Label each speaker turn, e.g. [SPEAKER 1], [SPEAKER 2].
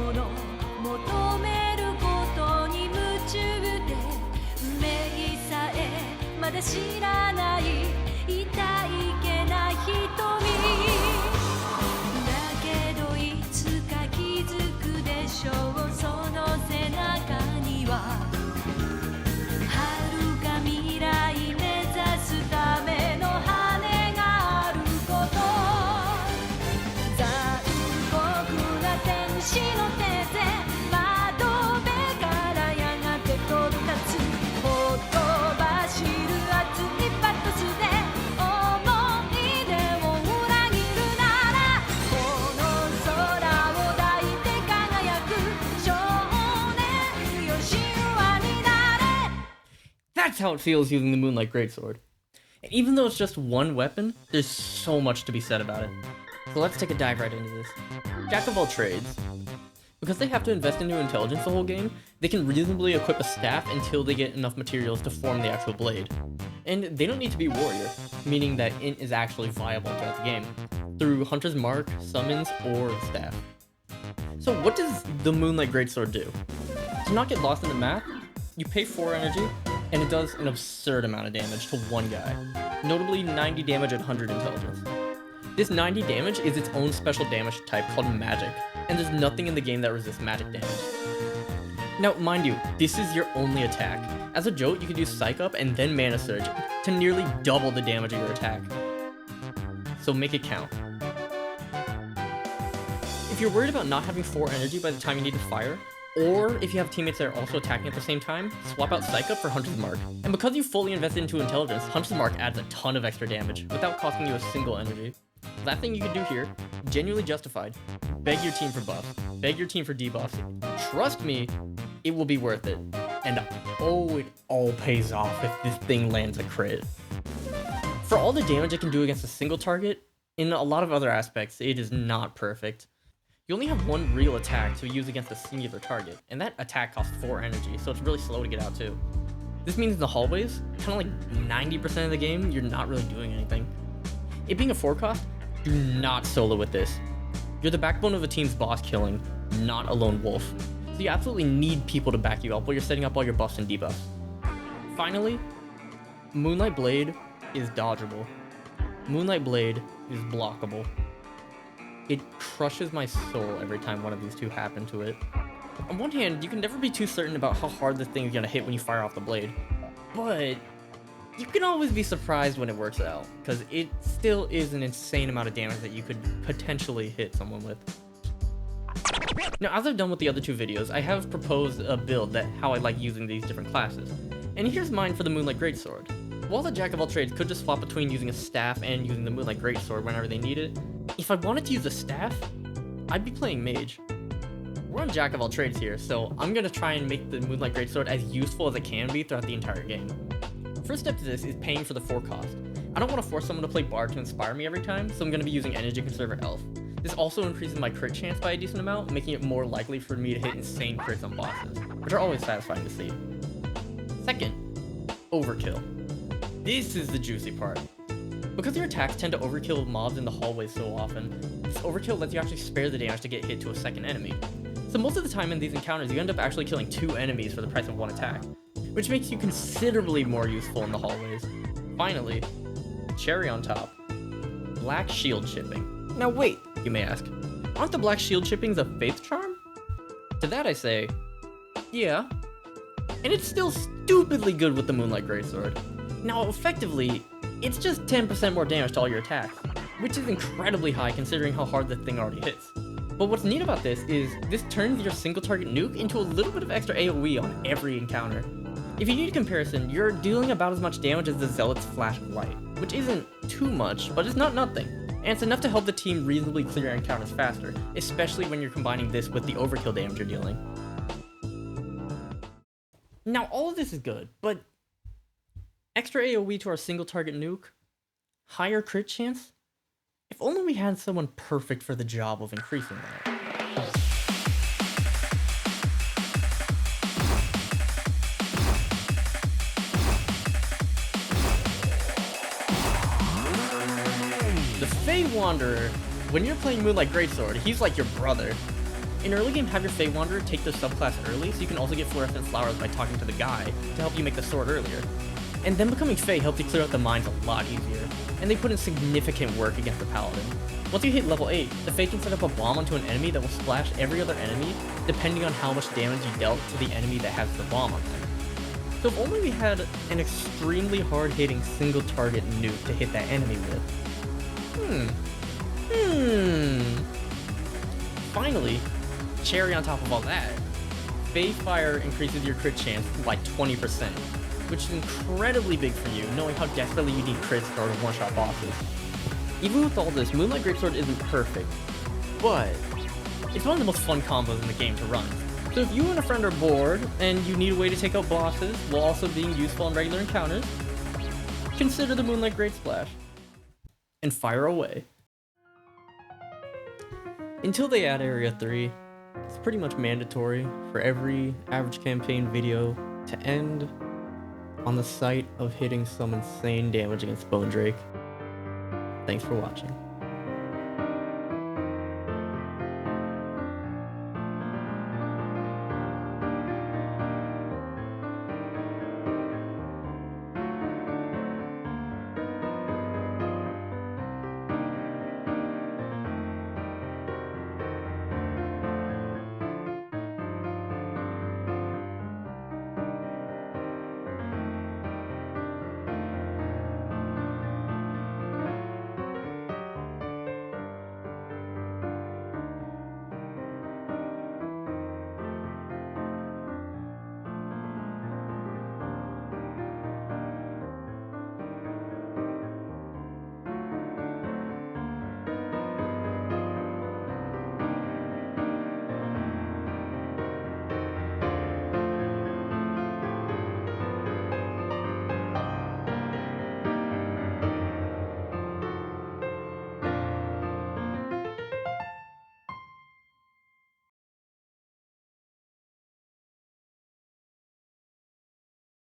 [SPEAKER 1] もの求めることに夢中で運命さえまだ知らない痛いけな瞳だけどいつか気づくでしょうその背中には遥か未来目指すための羽があること残酷な天使の手で窓辺からやがて飛び立つほとばしる熱いパトスで思い出を裏切るならこの空を抱いて輝く少年よ神話になれ
[SPEAKER 2] That's how it feels using the Moonlight Greatsword. And even though it's just one weapon, there's so much to be said about it. So let's take a dive right into this. Jack of all trades. Because they have to invest into intelligence the whole game, they can reasonably equip a staff until they get enough materials to form the actual blade. And they don't need to be warrior, meaning that int is actually viable throughout the game, through Hunter's Mark, summons, or staff. So what does the Moonlight Greatsword do? To not get lost in the math, you pay 4 energy, and it does an absurd amount of damage to one guy, notably 90 damage at 100 intelligence. This 90 damage is its own special damage type called magic, and there's nothing in the game that resists magic damage. Now, mind you, this is your only attack. As a JOAT, you can do Psych Up and then Mana Surge to nearly double the damage of your attack. So make it count. If you're worried about not having 4 energy by the time you need to fire, or if you have teammates that are also attacking at the same time, swap out Psych Up for Hunter's Mark. And because you fully invested into intelligence, Hunter's Mark adds a ton of extra damage without costing you a single energy. That thing you can do here, genuinely justified. Beg your team for buffs, beg your team for debuffs. Trust me, it will be worth it. And oh, it all pays off if this thing lands a crit. For all the damage it can do against a single target, in a lot of other aspects, it is not perfect. You only have one real attack to use against a singular target, and that attack costs 4 energy, so it's really slow to get out too. This means in the hallways, kind of like 90% of the game, you're not really doing anything. It being a 4 cost, do not solo with this. You're the backbone of a team's boss killing, not a lone wolf. So you absolutely need people to back you up while you're setting up all your buffs and debuffs. Finally, Moonlight Blade is dodgeable. Moonlight Blade is blockable. It crushes my soul every time one of these two happen to it. On one hand, you can never be too certain about how hard the thing is gonna hit when you fire off the blade, but you can always be surprised when it works out, because it still is an insane amount of damage that you could potentially hit someone with. Now, as I've done with the other 2 videos, I have proposed a build that how I like using these different classes, and here's mine for the Moonlight Greatsword. While the Jack of all trades could just swap between using a staff and using the Moonlight Greatsword whenever they need it, if I wanted to use a staff, I'd be playing mage. We're on Jack of all trades here, so I'm gonna try and make the Moonlight Greatsword as useful as it can be throughout the entire game. First step to this is paying for the 4 cost. I don't want to force someone to play Bard to inspire me every time, so I'm gonna be using Energy Conserver Elf. This also increases my crit chance by a decent amount, making it more likely for me to hit insane crits on bosses, which are always satisfying to see. Second, overkill. This is the juicy part. Because your attacks tend to overkill mobs in the hallways so often, this overkill lets you actually spare the damage to get hit to a second enemy. So most of the time in these encounters, you end up actually killing 2 enemies for the price of 1 attack, which makes you considerably more useful in the hallways. Finally, cherry on top, black shield chipping. Now wait, you may ask, aren't the black shield chippings a faith charm? To that I say, yeah, and it's still stupidly good with the Moonlight Greatsword. Now effectively, it's just 10% more damage to all your attacks, which is incredibly high considering how hard the thing already hits. But what's neat about this is this turns your single target nuke into a little bit of extra AoE on every encounter. If you need a comparison, you're dealing about as much damage as the Zealot's Flash of Light, which isn't too much, but it's not nothing. And it's enough to help the team reasonably clear encounters faster, especially when you're combining this with the overkill damage you're dealing. Now all of this is good, but extra AoE to our single target nuke? Higher crit chance? If only we had someone perfect for the job of increasing that. The Fey Wanderer, when you're playing Moonlight Greatsword, he's like your brother. In early game, have your Fey Wanderer take their subclass early, so you can also get Fluorescent Flowers by talking to the guy to help you make the sword earlier. And then becoming Fey helps you clear out the mines a lot easier, and they put in significant work against the Paladin. Once you hit level 8, the Fey can set up a bomb onto an enemy that will splash every other enemy, depending on how much damage you dealt to the enemy that has the bomb on them. So if only we had an extremely hard-hitting single target nuke to hit that enemy with. Finally, cherry on top of all that, Fey Fire increases your crit chance by 20%, which is incredibly big for you, knowing how desperately you need crits in order to one-shot bosses. Even with all this, Moonlight Greatsword isn't perfect, but it's one of the most fun combos in the game to run. So if you and a friend are bored, and you need a way to take out bosses while also being useful in regular encounters, consider the Moonlight Greatsplash, and fire away. Until they add Area 3, it's pretty much mandatory for every average campaign video to end on the sight of hitting some insane damage against Bone Drake. Thanks for watching.